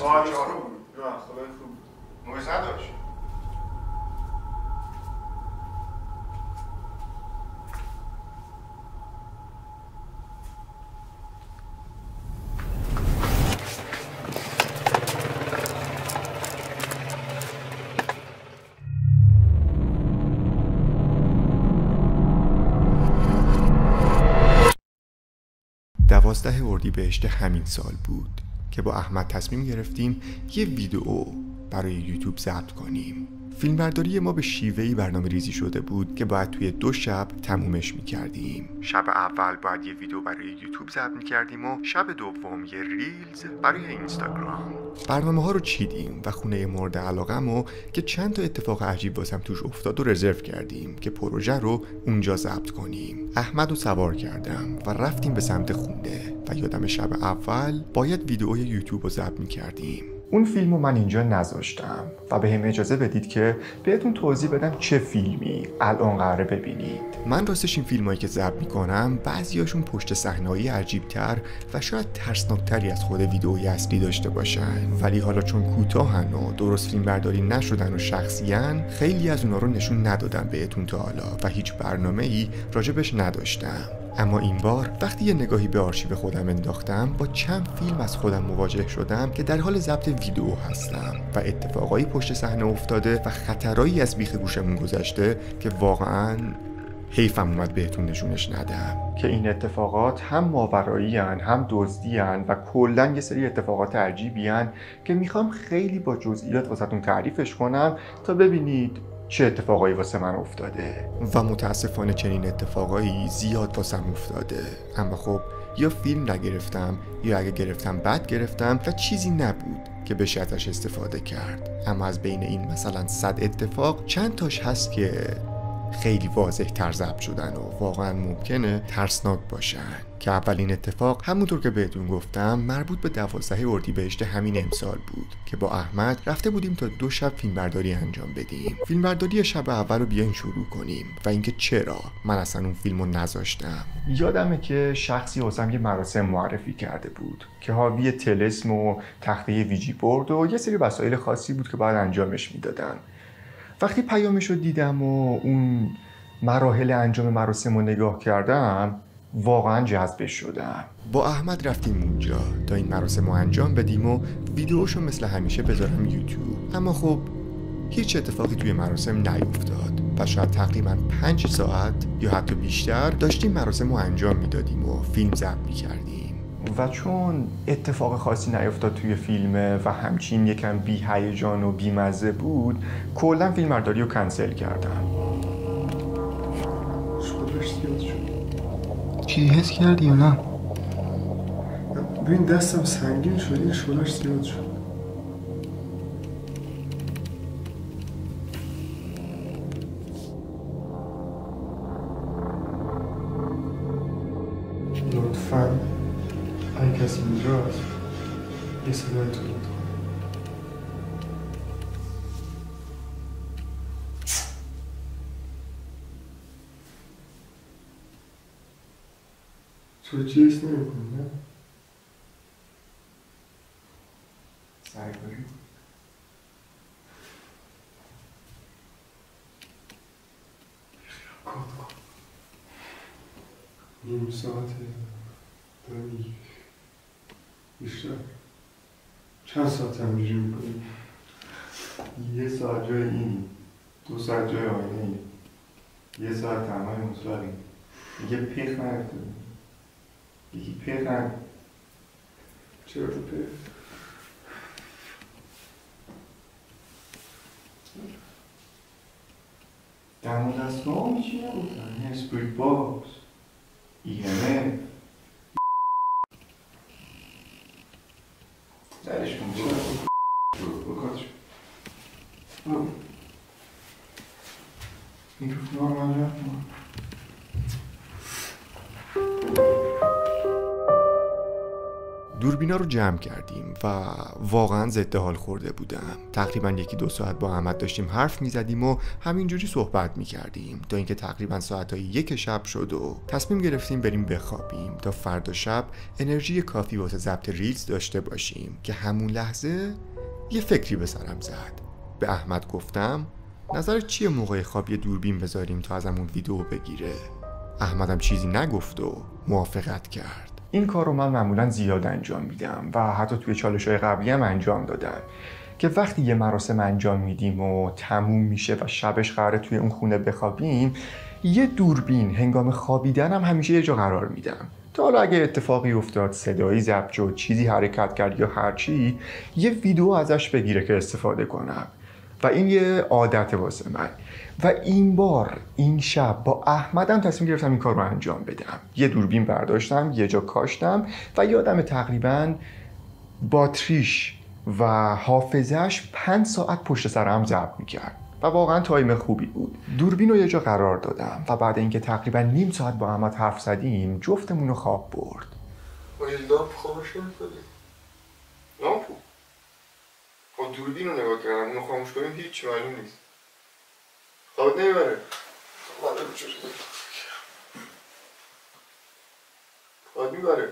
ساعت 4 بود. نه خدای خوب. نویز نداشت. اردیبهشت همین سال بود که با احمد تصمیم گرفتیم یه ویدیو برای یوتیوب ضبط کنیم. فیلمبرداری ما به شیوهی برنامه ریزی شده بود که باید توی 2 شب تمومش میکردیم. شب اول باید یه ویدیو برای یوتیوب ضبط میکردیم و شب دوم یه ریلز برای اینستاگرام. برنامه ها رو چیدیم و خونه مورد علاقه‌مو که چند تا اتفاق عجیب واسم توش افتاد و رزرو کردیم که پروژه رو اونجا ضبط کنیم. احمد رو سوار کردم و رفتیم به سمت خونه و یادم شب اول باید ویدیوی یوتیوب رو ضبط میکردیم. اون فیلم رو من اینجا نذاشتم و به هم اجازه بدید که بهتون توضیح بدم چه فیلمی الان قراره ببینید. من راستش این فیلمایی که ضبط میکنم بعضیاشون پشت صحنه‌ای عجیب‌تر و شاید ترسناکتری از خود ویدئوی اصلی داشته باشن، ولی حالا چون کوتاهن و درست فیلم برداری نشدن و شخصیان، خیلی از اونا رو نشون ندادم بهتون تا حالا و هیچ برنامه‌ای راجبش نداشتم. اما این بار وقتی یه نگاهی به آرشیو خودم انداختم با چند فیلم از خودم مواجه شدم که در حال ضبط ویدیو هستم و اتفاقایی پشت صحنه افتاده و خطرایی از بیخ گوشمون گذشته که واقعاً حیفم اومد بهتون نشونش ندم. که این اتفاقات هم ماورایی هن، هم دزدی هن و کلاً یه سری اتفاقات عجیبی هن که میخوام خیلی با جزئیات واسهتون تعریفش کنم تا ببینید چه اتفاقایی واسه من افتاده. و متاسفانه چنین اتفاقایی زیاد واسم افتاده. اما خب یا فیلم نگرفتم یا اگه گرفتم بد گرفتم و چیزی نبود که بشه ازش استفاده کرد. اما از بین این مثلا 100 اتفاق چند تاش هست که خیلی واضح تر ضبط شدن و واقعا ممکنه ترسناک باشن. که اولین اتفاق همونطور که بهتون گفتم مربوط به 12 اردیبهشت همین امسال بود که با احمد رفته بودیم تا 2 شب فیلمبرداری انجام بدیم. فیلمبرداری شب اول رو بیاین شروع کنیم و اینکه چرا من اصلا اون فیلمو نذاشتم. یادمه که شخصی واسم یه مراسم معرفی کرده بود که حاوی طلسم و تخته ویجی بورد و یه سری وسایل خاصی بود که باید انجامش میدادن. وقتی پیامش رو دیدم و اون مراحل انجام مراسم رو نگاه کردم واقعا جذبش شدم. با احمد رفتیم اونجا تا این مراسم رو انجام بدیم و ویدیوشو مثل همیشه بذارم یوتیوب. اما خب هیچ اتفاقی توی مراسم نیفتاد و شاید تقریبا 5 ساعت یا حتی بیشتر داشتیم مراسم رو انجام میدادیم و فیلم ضبط میکردیم. و چون اتفاق خاصی نیفتاد توی فیلمه و همچین یکم بی هیجان و بی مزه بود کلا فیلمبرداری رو کنسل کردم. شلوغش زیاد شد. چیزی حس کردی یا نه؟ ببین دستم سنگین شد، این شلوغش زیاد شد. لطفاً اگه کسی اینجاست یه صدای تو لطفاً. تو چیز نمی کنی نه؟ سعی کنی؟ کن نیم ساعته داری بیشتر چند ساعت همینجوری میکنی؟ 1 ساعت جای این 2 ساعت جای آینه این 1 ساعت تنهای مطلقی دیگه پیخ نرفته یکی پیخ نرفته چرا تو پیخ؟ دم و دستگاه هم چی نبودن؟ اسپریت باکس EMF درش کن برو کاتش برو میکروفون رو من رفت کن. دوربینا رو جمع کردیم و واقعا ضد حال خورده بودم. تقریبا 1-2 ساعت با احمد داشتیم حرف میزدیم و همینجوری صحبت میکردیم تا اینکه تقریبا ساعتای 1 شب شد و تصمیم گرفتیم بریم بخوابیم تا فردا شب انرژی کافی واسه ضبط ریلز داشته باشیم که همون لحظه یه فکری به سرم زد. به احمد گفتم نظرت چیه موقع خواب یه دوربین بذاریم تا ازمون ویدیو بگیره؟ احمدم چیزی نگفت و موافقت کرد. این کار رو من معمولا زیاد انجام میدم و حتی توی چالش‌های قبلی هم انجام دادم که وقتی یه مراسم انجام میدیم و تموم میشه و شبش قراره توی اون خونه بخوابیم، یه دوربین هنگام خوابیدن هم همیشه یه جا قرار میدم تا حالا اگه اتفاقی افتاد، صدایی ضبط شد، چیزی حرکت کرد یا هرچی، یه ویدیو ازش بگیره که استفاده کنم. و این یه عادت واسه من. و این بار این شب با احمدم تصمیم گرفتم این کار رو انجام بدم. یه دوربین برداشتم، یه جا کاشتم و یادم تقریباً باتریش و حافظش 5 ساعت پشت سر هم ضبط میکرد و واقعا تایم خوبی بود. دوربین رو یه جا قرار دادم و بعد اینکه تقریباً نیم ساعت با احمد حرف زدیم جفتمون رو خواب برد. لامپ خاموش نمی‌کنی؟ لامپو؟ خب دوربین رو نگاه کردم، اونو خاموش کنیم هیچ معلوم نیست. خوابت نمیبره؟ خوابت میبره؟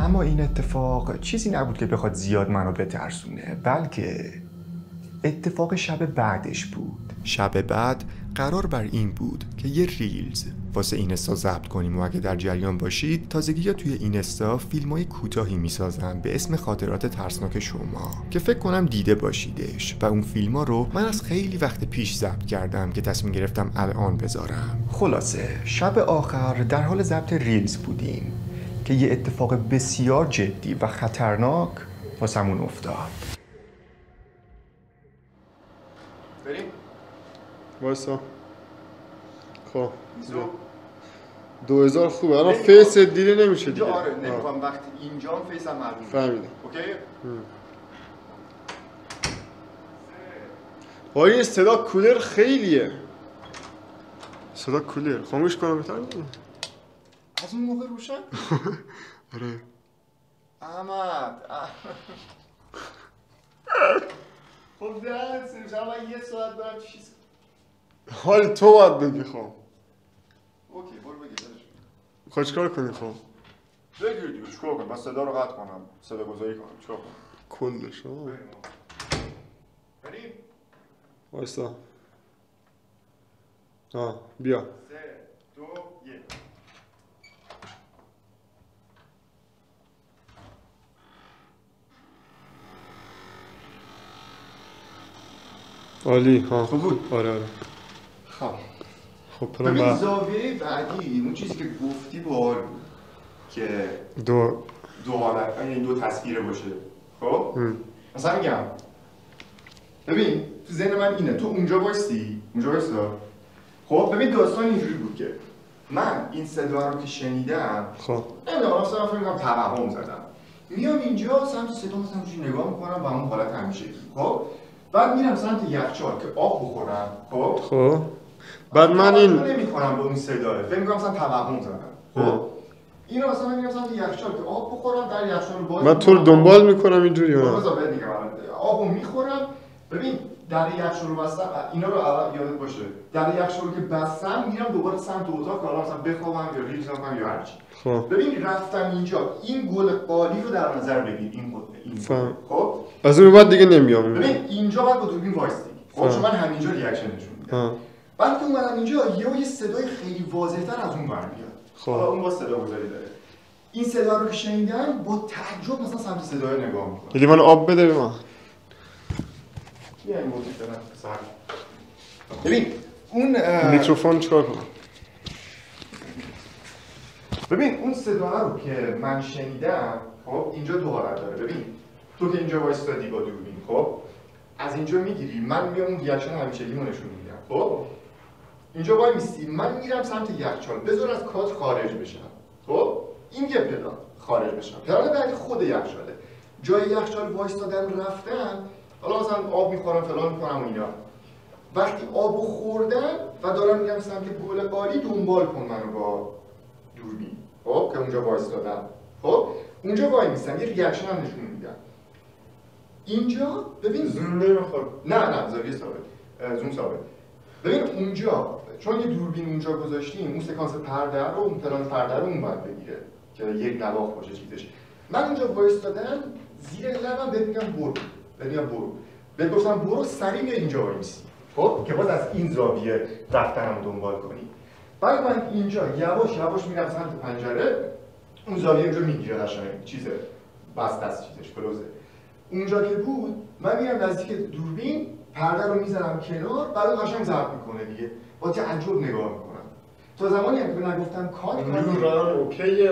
اما این اتفاق چیزی نبود که بخواد زیاد منو بترسونه، بلکه اتفاق شب بعدش بود. شب بعد قرار بر این بود که یه ریلز واسه اینستا ضبط کنیم و اگه در جریان باشید تازگی‌ها توی اینستا فیلم‌های کوتاهی میسازن به اسم خاطرات ترسناک شما که فکر کنم دیده باشیدش و اون فیلم‌ها رو من از خیلی وقت پیش ضبط کردم که تصمیم گرفتم الان بذارم. خلاصه شب آخر در حال ضبط ریلز بودیم که یه اتفاق بسیار جدی و خطرناک واسمون افتاد. بریم؟ وایسا. خب 2000 خوبه. الان فیس دیده نمیشه دیگه. آره نمیخوام وقتی اینجام فیسم معلوم. فهمیدم. اوکی؟ وای این صدا کولر خیلیه. صدا کولر. خاموش کنم بهتر نیست؟ از اون موقع روشن؟ آره. احمد. خب دهن سرویس الان 1 ساعت برم چیز. حال تو باید بگی خب. اوکی برو بگی دلش. خواهی چکار کنی خب؟ بگیر دیگه چیکار کنم؟ بس صدا رو قطع کنم. صدا گذاری کنم. چیکار کنم؟ کلش ها. بریم. وایسا. بیا. 3 2 1. عالی ها. خوب بود؟ آره. خب ببین پلان زاویه بعدی اون چیزی که گفتی باحال بود که دو حالت یعنی 2 تصویره باشه. خب؟ مثلا میگم ببین تو ذهن من اینه تو اونجا وایستی خب ببین داستان اینجوری بود که من این صدا رو که شنیدم خب نمیدونم مثلا فکر می‌کنم توهم زدم میام اینجا سمت صدا مثلا اینجوری نگاه میکنم و اون حالت همیشگی خب و بعد میرم سمت یخچال که آب بخورم. خب بعد من این نمی‌کنم به اون صداه، فکر می‌کنم مثلا توهم زدم. خب اینو مثلا میرم سمت یخچال که آب بخورم، در یخچال باز من تو رو دنبال میکنم اینجوری ها. بذار بهت میگم آبو میخورم. ببین در یخچال رو بستم، اینا رو اول یادت باشه، در یخچال که بستم میرم دوباره سمت اتاق که حالا مثلا بخوابم یا ریلز کنم یا هر چی. خب ببین رفتم اینجا، این گل قالی رو در نظر بگیر، این خب از اون بعد دیگه نمیام. ببین اینجا باید با دوربین وایستی. خب چون من همینجا ریاکشن نشون میدم. بعد که اومدم اینجا یه صدای خیلی واضح‌تر از اون برمیاد. حالا اون با صدا گذاری داره. این صدا رو که شنیدم با تعجب مثلا سمت صدای نگاه میکنم. یعنی من آب بده به من. یه این موزیک بدم سر. ببین اون میکروفون چیکار کنم؟ ببین اون صدا رو که من شنیدم، خب اینجا دو حالت داره. ببین تو که اینجا وایسادی با دوربین، خب از اینجا میگیری، من میام اون ریاکشن همیشگیمو نشون میدم. خب اینجا وای میستی، من میرم سمت یخچال، بذار از کادر خارج بشم. خب این یه پلان خارج بشم. پلان بعدی خود یخچاله. جای یخچال وایسادم رفتم، حالا مثلا آب میخورم فلان میکنم و اینا. وقتی آبو خوردم و دارم میرم سمت گل قالی، دنبال کن منو با دوربین. خب که اونجا وایسادم. خب اونجا وای میستم، یه ریاکشن هم نشون میدم. اینجا ببین زوم نمیخواد. نه زاویه ثابت. زوم ثابت. ببین اونجا چون یه دوربین اونجا گذاشتیم، اون سکانس پرده رو، اون پلان پرده رو اون باید بگیره که یک نواخت باشه چیزش. من اونجا وایستادم، زیر لبم بهت میگم برو. بهت گفتم برو، سریع بیا اینجا وایسی. خب که باز از این زاویه رفتنمو دنبال کنی. بعد من اینجا یواش میرم سمت پنجره، اون زاویه اونجا میگیره قشنگ چیزه، بسته است چیزش، کلوزه. اونجا که بود من میرم نزدیک دوربین، پرده رو میذارم کنار، بعد قشنگ ضبط میکنه دیگه. با تعجب نگاه میکنم. تا زمانی هم که نگفتم کات نور اوکیه،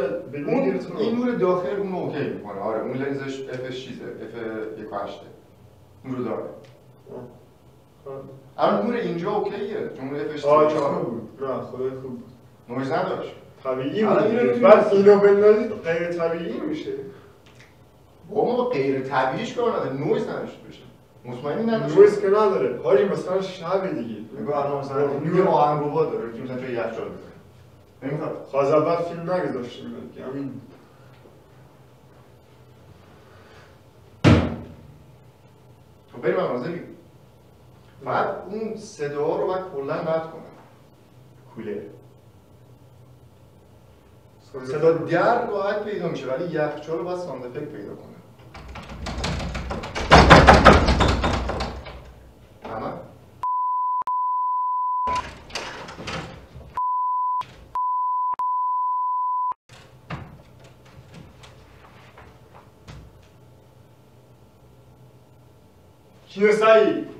این نور داخل اون اوکی میکنه. آره اون لنزش اف چیزه، اف 1.8 نور داره. الان نور اینجا اوکیه، چون اف 4 بود. نه خدای خوب بود. نویز نداشت. طبیعی بود. بعد اینو بندازید غیر طبیعی میشه. با غیر طبیعیش کار نداره، نویز نداشته باشه. مطمئنی نداره؟ نویز که نداره. حاجی مثلا شب دیگه. نگاه الان مثلا یه آهنگربا داره که مثلا توی یخچال بزنه. نمیخواد. خواهد اول فیلم نگذاشتیم دیگه. همین تو بریم مناظری. بعد اون صدا رو باید کلا قطع کنم. کوله. صدا در راحت پیدا میشه ولی یخچال رو باید ساوند افکت پیدا کنه. تمام. کیه سعید؟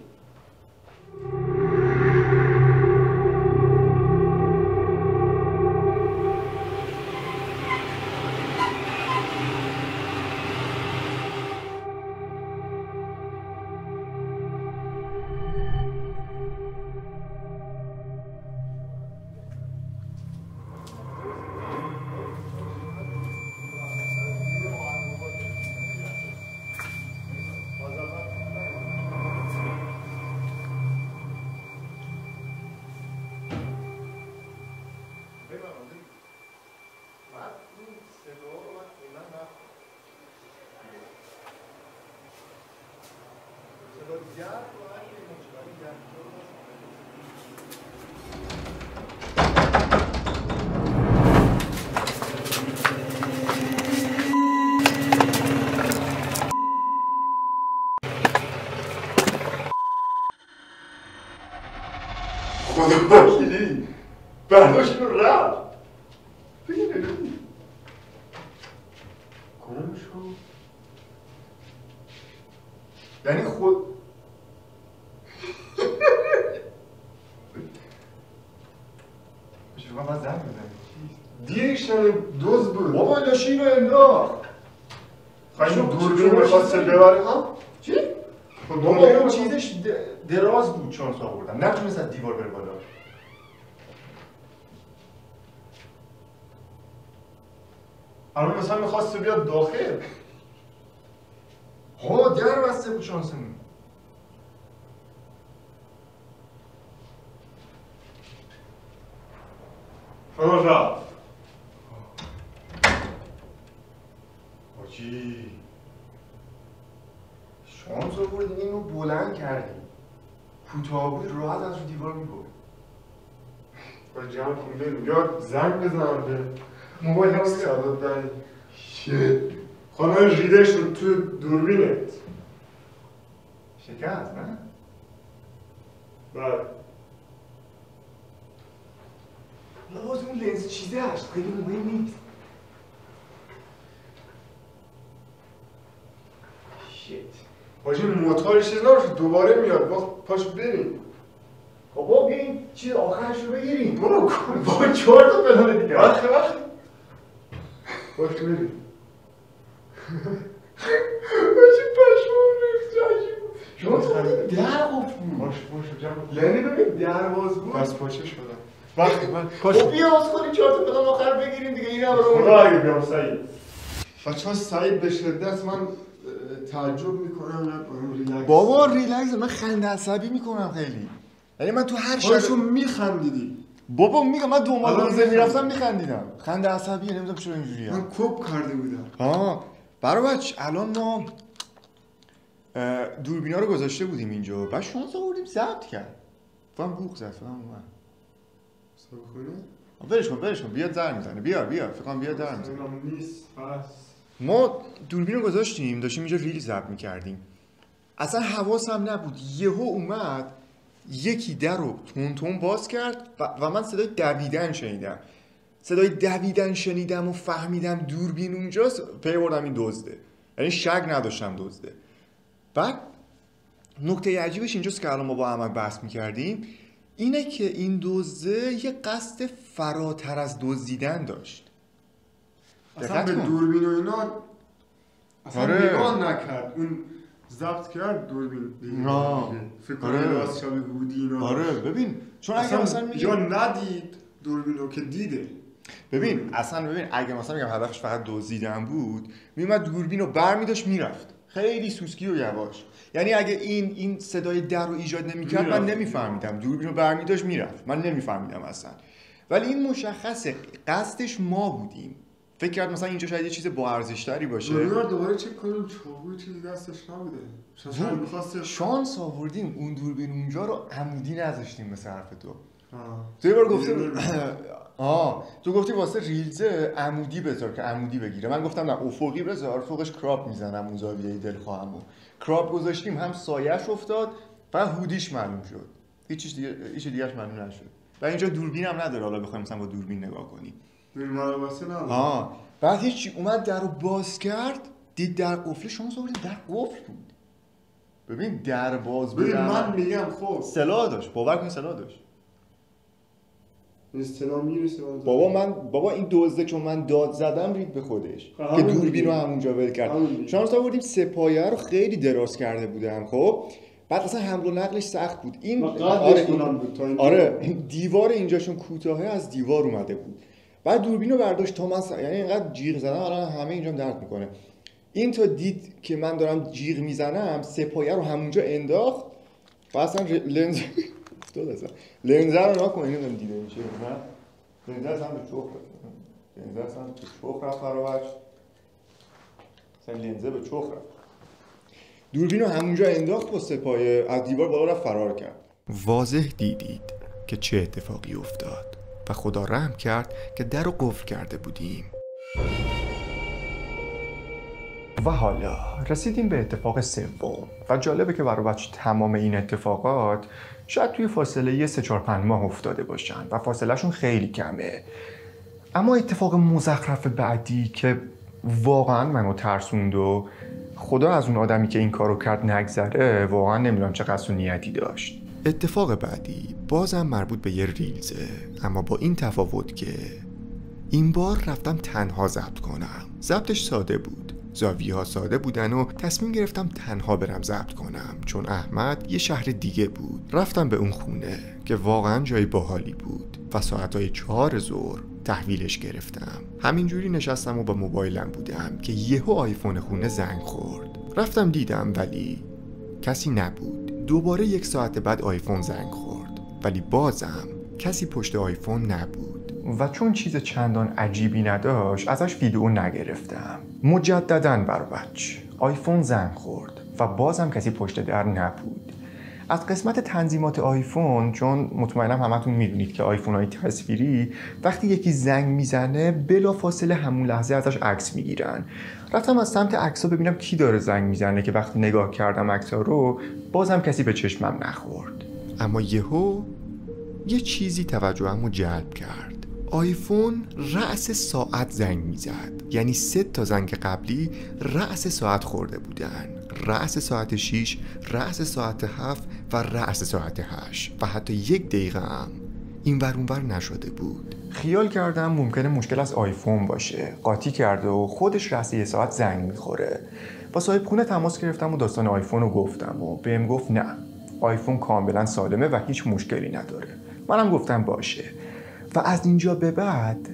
خدا وکیلی برداشت رو رفت. بگیم گم شد. یعنی خود شما باید زن بزنید. دیرشن دوز بود. بابا داشتی اینو انداخت. خواهیم دوربین میخواست ببره ها؟ چی؟ بابا اون چیزش دراز بود چون سا بردم، نتونست از دیوار بره بالا. الان مثلا میخواست بیاد داخل. ها در بسته بود شانسمون. الان رفت. حاجی شانس آوردیم اینو بلند کردیم، کوتاه بود راحت از رو دیوار می‌برد. باید جمع کن بریم یا زنگ بزنم به موبایل هم سعادت داری. شیت خانه ریده شد تو دوربینت. شکست نه؟ بله. لازم اون لنز چیزه هست خیلی مهم نیست. شیت حاجی موتورش چیز نباشه دوباره میاد پاشو بریم. بابا بیاییم چیز آخرش رو بگیریم. برو کن با 4 تا پدال دیگه. وقتی پاشو بریم. حاجی پشمون ریخت عجیب. شما تو در قفل بود. پاشو جمع. یعنی ببین در باز بود. بس پاشه شدم. وقتی من خب بیا باز کنیم 4 تا پدال آخر بگیریم دیگه این هم رو. خدا اگه بیام سعید. بچه‌ها سعید به شدت من تعجب میکنم ریلکس. بابا ریلکس من خنده عصبی میکنم خیلی. یعنی من تو هر خودشون میخندیدی. بابا میگم من دنبال روزه میرفتم میخندیدم. خنده عصبیه نمیدونم چرا اینجوریه. من کپ کرده بودم. برای بچه الان ما دوربینا رو گذاشته بودیم اینجا بعد شانس آوردیم ضبط کرد. فهم بوق زد فهم اومد. حساب کنه؟ برش کن بیاد در میزنه بیا فکر کنم بیاد در میزنه. نیست پس. ما دوربین رو گذاشتیم داشتیم اینجا ریل ضبط میکردیم. اصلا حواسم نبود یهو اومد یکی در رو تون باز کرد و من صدای دویدن شنیدم و فهمیدم دوربین اونجاست. پی بردم این دزده، یعنی شک نداشتم دزده. بعد نکته عجیبش اینجاست که الان ما با احمد بحث میکردیم اینه که این دزده یه قصد فراتر از دزدیدن داشت. اصلا به دوربین و اینا اصلا نگاه نکرد. اون ضبط کرد دوربین فکر کنم راست شبیه بودی اینا. ببین چون اگه مثلا میگه یا ندید دوربین رو که دیده. ببین اگه مثلا میگم هدفش فقط دزدیدن بود میومد دوربین رو برمی‌داشت میرفت خیلی سوسکی و یواش. یعنی اگه این صدای در رو ایجاد نمی‌کرد من نمیفهمیدم. دوربین رو برمی‌داشت میرفت من نمیفهمیدم اصلا. ولی این مشخصه قصدش ما بودیم. فکر کرد مثلا اینجا شاید یه چیز با ارزش‌تری باشه. دوباره چک کنیم چاقو چیزی دستش نبوده. شاید می‌خواست شانس آوردیم اون دوربین اونجا رو عمودی نذاشتیم مثل حرف تو. تو یه بار گفتی تو گفتی واسه ریلزه عمودی بذار که عمودی بگیره. من گفتم نه افقی بذار فوقش کراپ میزنم اون زاویه دلخواهمو. کراپ گذاشتیم هم سایه‌اش افتاد و هودیش معلوم شد. هیچ دیگه‌اش معلوم نشد. و اینجا دوربین هم نداره حالا بخوایم مثلا با دوربین نگاه کنیم. واسه نه. بعد هیچ اومد درو باز کرد دید در قفل. شانس آوردیم در قفل بود. ببین در باز بود. من میگم خب سلاح داشت. باور کن سلاح داشت. استنا میرسه بابا این دزده چون من داد زدم رید به خودش که دوربین رو همونجا ول کرد. شانس آوردیم سپایه رو خیلی دراز کرده بودم. خب بعد اصلا حمل و نقلش سخت بود. این دیوار اینجاشون کوتاهه از دیوار اومده بود. بعد دوربین رو برداشت تا من یعنی اینقدر جیغ زدم الان همه اینجام درد میکنه. این تا دید که من دارم جیغ میزنم سپایه رو همونجا انداخت و اصلا لنزه رو نکن اینو دیده میشه نه؟ لنزه اصلا به چخ رفت فراوش. اصلا لنزه به چخ رفت. دوربین رو همونجا انداخت با سپایه از دیوار بالا رفت فرار کرد. واضح دیدید که چه اتفاقی افتاد و خدا رحم کرد که در رو قفل کرده بودیم. و حالا رسیدیم به اتفاق سوم و جالبه که برای بچه تمام این اتفاقات شاید توی فاصله 3-4-5 ماه افتاده باشن و فاصله شون خیلی کمه. اما اتفاق مزخرف بعدی که واقعا منو ترسوند و خدا از اون آدمی که این کارو کرد نگذره واقعا نمیدونم چه قصد و نیتی داشت. اتفاق بعدی بازم مربوط به یه ریلزه، اما با این تفاوت که این بار رفتم تنها ضبط کنم. ضبطش ساده بود، زاویه‌ها ساده بودن و تصمیم گرفتم تنها برم ضبط کنم چون احمد یه شهر دیگه بود. رفتم به اون خونه که واقعا جای باحالی بود و ساعتهای 4 ظهر تحویلش گرفتم. همینجوری نشستم و با موبایلم بودم که یهو آیفون خونه زنگ خورد. رفتم دیدم ولی کسی نبود. دوباره 1 ساعت بعد آیفون زنگ خورد ولی بازم کسی پشت آیفون نبود. و چون چیز چندان عجیبی نداشت ازش ویدیو نگرفتم. مجدداً بر وجه آیفون زنگ خورد و بازم کسی پشت در نبود. از قسمت تنظیمات آیفون، چون مطمئنم همتون میدونید که آیفون‌های تصویری وقتی یکی زنگ میزنه بلافاصله همون لحظه ازش عکس میگیرن. رفتم از سمت عکس‌ها ببینم کی داره زنگ میزنه که وقتی نگاه کردم عکس‌ها رو بازم کسی به چشمم نخورد. اما یهو یه چیزی توجهمو جلب کرد. آیفون رأس ساعت زنگ میزد، یعنی 3 تا زنگ قبلی رأس ساعت خورده بودن. رأس ساعت 6، رأس ساعت 7 و رأس ساعت 8 و حتی 1 دقیقه هم این ور اون ور نشده بود. خیال کردم ممکنه مشکل از آیفون باشه، قاطی کرده و خودش رأس یه ساعت زنگ میخوره. با صاحب خونه تماس گرفتم و داستان آیفون رو گفتم و بهم گفت نه، آیفون کاملا سالمه و هیچ مشکلی نداره. منم گفتم باشه و از اینجا به بعد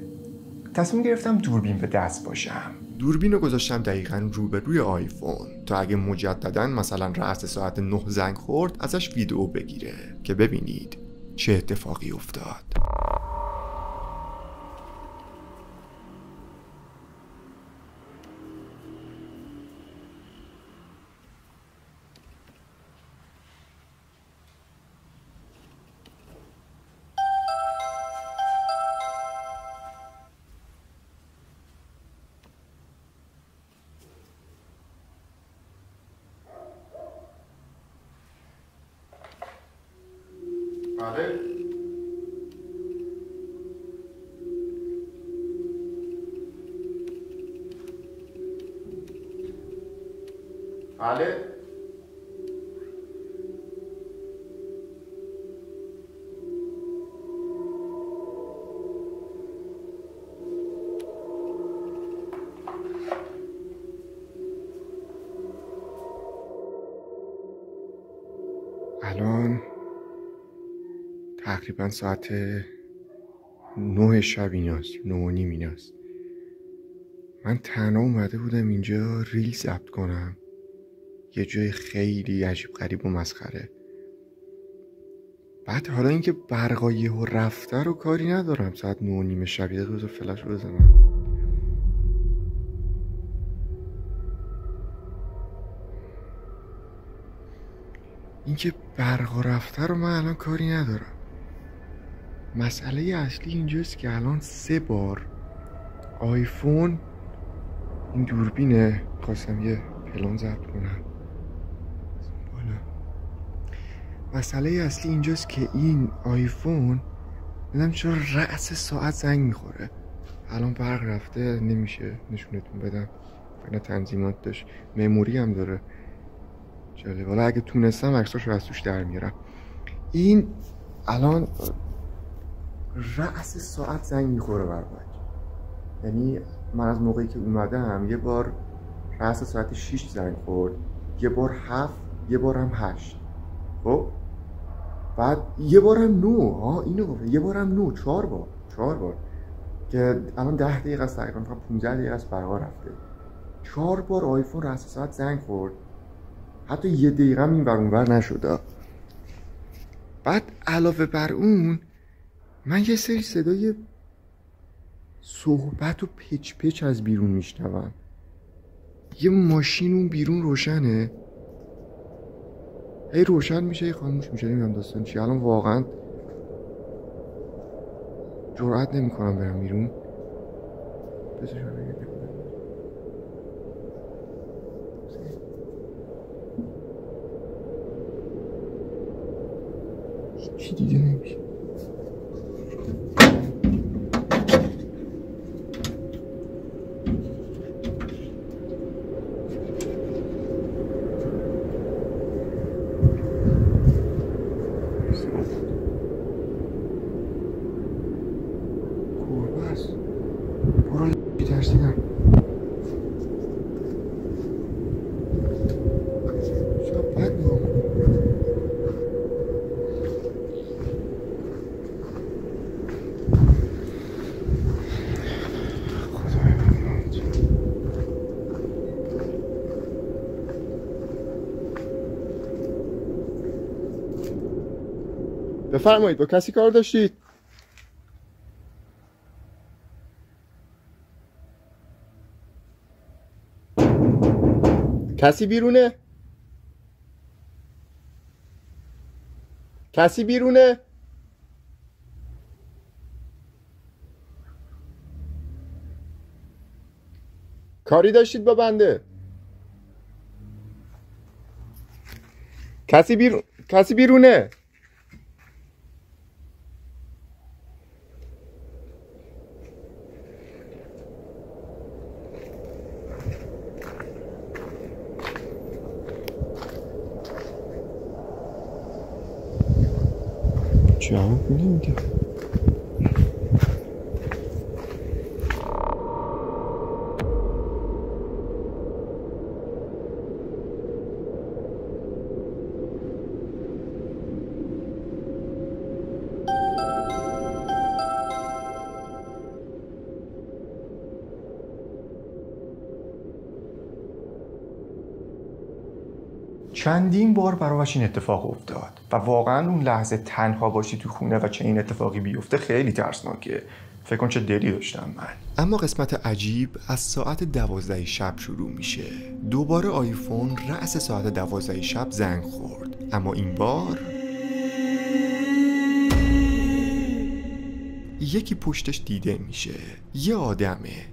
تصمیم گرفتم دوربین به دست باشم. دوربین رو گذاشتم دقیقاً روبروی آیفون تا اگه مجدداً مثلا رأس ساعت 9 زنگ خورد ازش ویدیو بگیره که ببینید چه اتفاقی افتاد. بله. بله. الان تقریبا ساعت 9 شب ایناست، 9:30 ایناست. من تنها اومده بودم اینجا ریل ضبط کنم، یه جای خیلی عجیب غریب و مسخره. بعد حالا اینکه برقای و رفته رو کاری ندارم، ساعت 9:30 شب، یه روز فلش رو بزنم. اینکه برقا رفته رو من الان کاری ندارم. مسئله اصلی اینجاست که الان 3 بار آیفون، این دوربینه، خواستم یه پلان ضبط کنم بالا. مسئله اصلی اینجاست که این آیفون نمیدونم چرا رأس ساعت زنگ میخوره. الان برق رفته، نمیشه نشونتون بدم، فعلا تنظیمات داشت، مموری هم داره. جالب، حالا اگه تونستم عکساشو از توش در میارم. این الان رأس ساعت زنگ میخوره بر وجه. یعنی من از موقعی که اومدم یه بار رأس ساعت 6 زنگ خورد، یه بار 7، یه بار هم 8. خب بعد یه بار هم 9. اینو گفته، یه بار هم 9. 4 بار که الان 10 دقیقه است، تقریبا 15 دقیقه است برقا رفته. 4 بار آیفون رأس ساعت زنگ خورد، حتی 1 دقیقه هم این ور اون ور نشده. بعد علاوه بر اون من یه سری صدای صحبت و پچ از بیرون میشنوم. یه ماشین اون بیرون روشنه، هی روشن میشه هی خاموش میشه، نمیدونم داستان چیه. الان واقعا جرئت نمیکنم برم بیرون. هیچی دیده نمیشه. بفرمایید، با کسی کار داشتید؟ کسی بیرونه؟ کسی بیرونه؟ کاری داشتید با بنده؟ کسی بیرونه؟ جواب نمیده. چندین بار براش این اتفاق افتاد و واقعا اون لحظه تنها باشی تو خونه و چه این اتفاقی بیفته خیلی ترسناکه. فکر کن چه دلی داشتم من. اما قسمت عجیب از ساعت 12 شب شروع میشه. دوباره آیفون رأس ساعت 12 شب زنگ خورد، اما این بار یکی پشتش دیده میشه. یه آدمه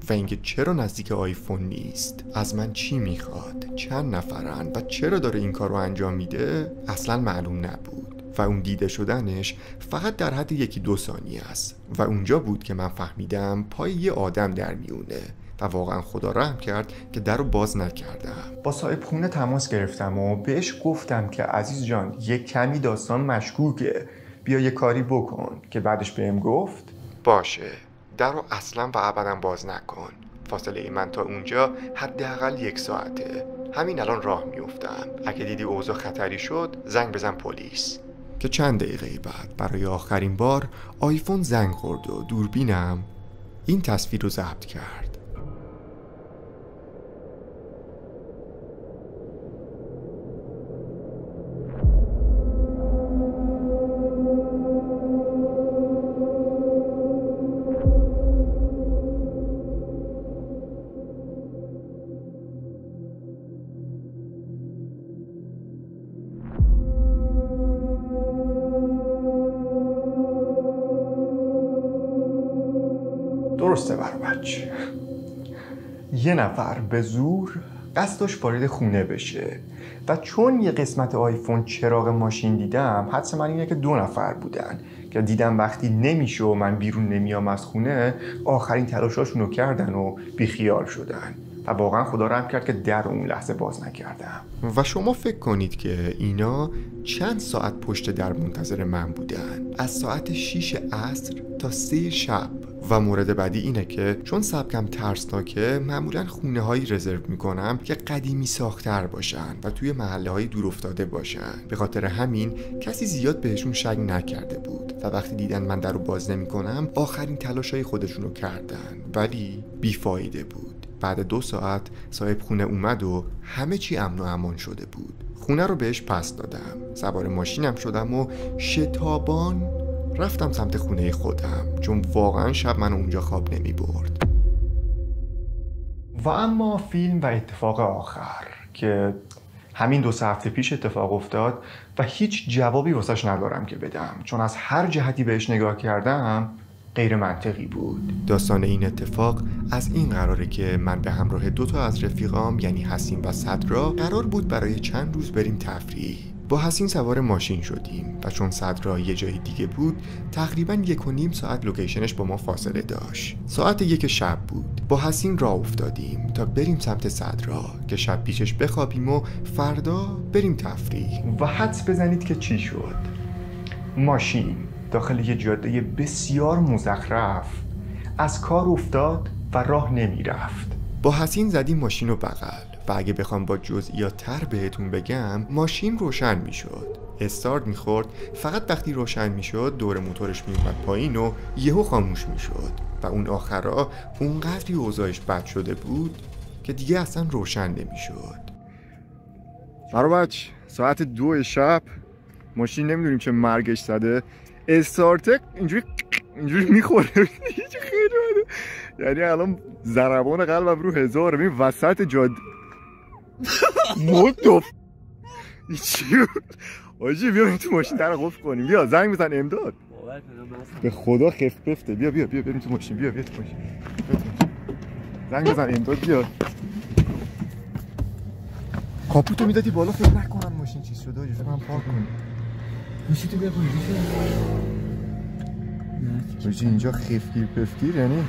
و اینکه چرا نزدیک آیفون نیست، از من چی میخواد، چند نفرن و چرا داره این کار رو انجام میده اصلا معلوم نبود و اون دیده شدنش فقط در حد 1-2 ثانیه است و اونجا بود که من فهمیدم پای یه آدم در میونه و واقعا خدا رحم کرد که در رو باز نکردم. با صاحب خونه تماس گرفتم و بهش گفتم که عزیز جان یه کمی داستان مشکوکه، بیا یه کاری بکن، که بعدش بهم گفت باشه، در رو اصلا و ابدا باز نکن. فاصله من تا اونجا حداقل 1 ساعته. همین الان راه میافتم. اگه دیدی اوضاع خطری شد زنگ بزن پلیس. که چند دقیقه بعد برای آخرین بار آیفون زنگ خورد و دوربینم این تصویر رو ضبط کرد. درسته برای بچه، یه نفر به زور قصد داشت وارد خونه بشه و چون یه قسمت آیفون چراغ ماشین دیدم، حدس من اینه که 2 نفر بودن که دیدم وقتی نمیشه و من بیرون نمیام از خونه، آخرین تلاشاشونو کردن و بیخیال شدن و واقعا خدا رحم کرد که در اون لحظه باز نکردم. و شما فکر کنید که اینا چند ساعت پشت در منتظر من بودن، از ساعت 6 عصر تا 3 شب. و مورد بعدی اینه که چون سبکم ترسناکه، معمولا خونه هایی رزرو میکنم که قدیمی ساختر باشن و توی محله های دور افتاده باشن. به خاطر همین کسی زیاد بهشون شک نکرده بود و وقتی دیدن من در رو باز نمی کنم، آخرین تلاشای خودشونو کردن، ولی بیفایده بود. بعد 2 ساعت صاحب خونه اومد و همه چی امن و امان شده بود. خونه رو بهش پس دادم، سوار ماشینم شدم و شتابان رفتم سمت خونه خودم، چون واقعا شب من اونجا خواب نمی برد. و اما فیلم و اتفاق آخر که همین 2 هفته پیش اتفاق افتاد و هیچ جوابی واسش ندارم که بدم، چون از هر جهتی بهش نگاه کردم غیر منطقی بود. داستان این اتفاق از این قراره که من به همراه 2 تا از رفیقام یعنی حسین و صدرا قرار بود برای چند روز بریم تفریح. با حسین سوار ماشین شدیم و چون صدرا یه جای دیگه بود، تقریباً 1.5 ساعت لوکیشنش با ما فاصله داشت. ساعت 1 شب بود. با حسین راه افتادیم تا بریم سمت صدرا که شب پیشش بخوابیم و فردا بریم تفریح. و حدس بزنید که چی شد؟ ماشین داخل یه جاده بسیار مزخرف از کار افتاد و راه نمی رفت. با حسین زدیم ماشین رو بغل و اگه بخوام با جزئیات تر بهتون بگم، ماشین روشن می شد، استارت می خورد، فقط وقتی روشن می شد دور موتورش می اومد پایین و یهو خاموش می شد و اون آخرا اونقدری اوضاعش بد شده بود که دیگه اصلا روشن نمی شد. برو بچ، ساعت 2 شب ماشین نمیدونیم چه مرگش زده، استارتک اینجوری میخوره خیلی بده، یعنی الان ضربان قلبم رو 1000. ببین وسط جاده مدو چی بود؟ آجی بیا بریم تو ماشین در قفل کنیم. بیا زنگ بزن امداد. به خدا خف بفته. بیا بریم تو ماشین. بیا تو ماشین. زنگ بزن امداد بیا. کاپوتو میدادی بالا فکر نکنم ماشین چیز شده. آجی فکر کنم پارک کنیم. گوشی تو بیا کن آجی اینجا خفگیر پفگیر یعنی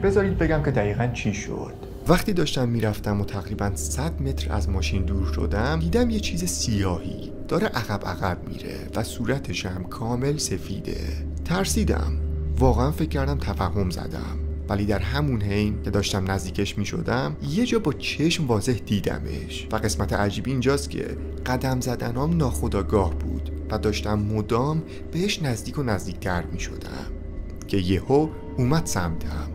بذارید بگم که دقیقاً چی شد. وقتی داشتم میرفتم و تقریباً 100 متر از ماشین دور شدم دیدم یه چیز سیاهی داره عقب میره و صورتش هم کامل سفیده. ترسیدم. واقعاً فکر کردم تفهم زدم. ولی در همون حین که داشتم نزدیکش میشدم یه جا با چشم واضح دیدمش و قسمت عجیبی اینجاست که قدم زدنام ناخودآگاه بود و داشتم مدام بهش نزدیک و نزدیکتر میشدم که یهو اومد سمتم.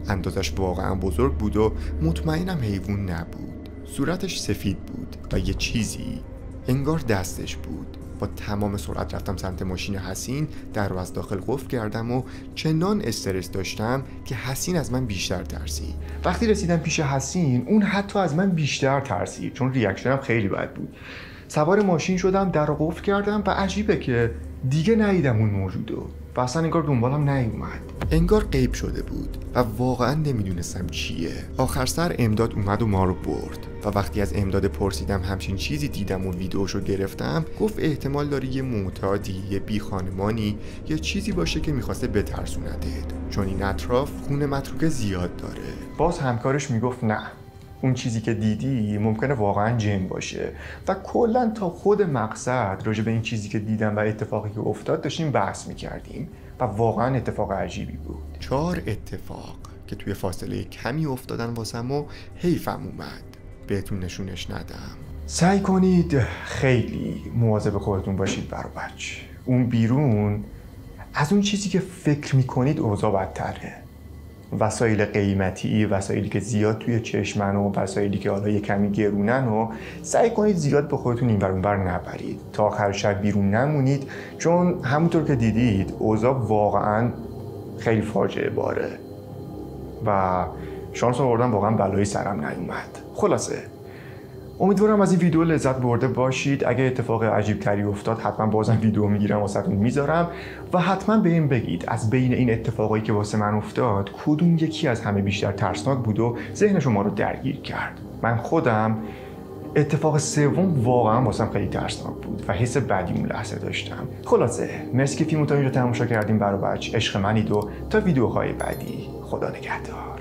اندازش واقعا بزرگ بود و مطمئنم حیوان نبود. صورتش سفید بود و یه چیزی انگار دستش بود. با تمام سرعت رفتم سمت ماشین حسین، در رو از داخل قفل کردم و چنان استرس داشتم که حسین از من بیشتر ترسید. وقتی رسیدم پیش حسین اون حتی از من بیشتر ترسید چون ریاکشنم خیلی بد بود. سوار ماشین شدم، در رو قفل کردم و عجیبه که دیگه ندیدم اون موجودو و اصلا انگار دنبالم نیومد. انگار غیب شده بود و واقعا نمیدونستم چیه. آخر سر امداد اومد و ما رو برد و وقتی از امداد پرسیدم همچین چیزی دیدم و ویدیوشو گرفتم، گفت احتمال داره یه معتادی، یه بی خانمانی، یه چیزی باشه که میخواسته بترسوندت چون این اطراف خون متروکه زیاد داره. باز همکارش میگفت نه، اون چیزی که دیدی ممکنه واقعا جن باشه و کلا تا خود مقصد راجع به این چیزی که دیدم و اتفاقی که افتاد داشتیم بحث میکردیم و واقعا اتفاق عجیبی بود. 4 اتفاق که توی فاصله کمی افتادن واسم و حیفم اومد بهتون نشونش ندم. سعی کنید خیلی مواظب خودتون باشید برو بچه. اون بیرون از اون چیزی که فکر میکنید اوضاع بدتره. وسایل قیمتی، وسایلی که زیاد توی چشمن و وسایلی که حالا یه کمی گرونن و سعی کنید زیاد به خودتون این ور اون ور نبرید تا آخر شب بیرون نمونید چون همونطور که دیدید اوضاع واقعا خیلی فاجعه باره و شانس آوردم واقعا بلایی سرم نیومد. خلاصه امیدوارم از این ویدیو لذت برده باشید. اگه اتفاق عجیب تری افتاد حتما بازم ویدیو میگیرم واسهتون میذارم و حتما به این بگید از بین این اتفاقایی که واسه من افتاد کدوم یکی از همه بیشتر ترسناک بود و ذهن شما رو درگیر کرد. من خودم اتفاق سوم واقعا واسم خیلی ترسناک بود و حس بدی اون لحظه داشتم. خلاصه مرسی که فیلمو تا اینجا تماشا کردیم برو بچه. عشق منید و تا ویدیوهای بعدی خدا نگهدار.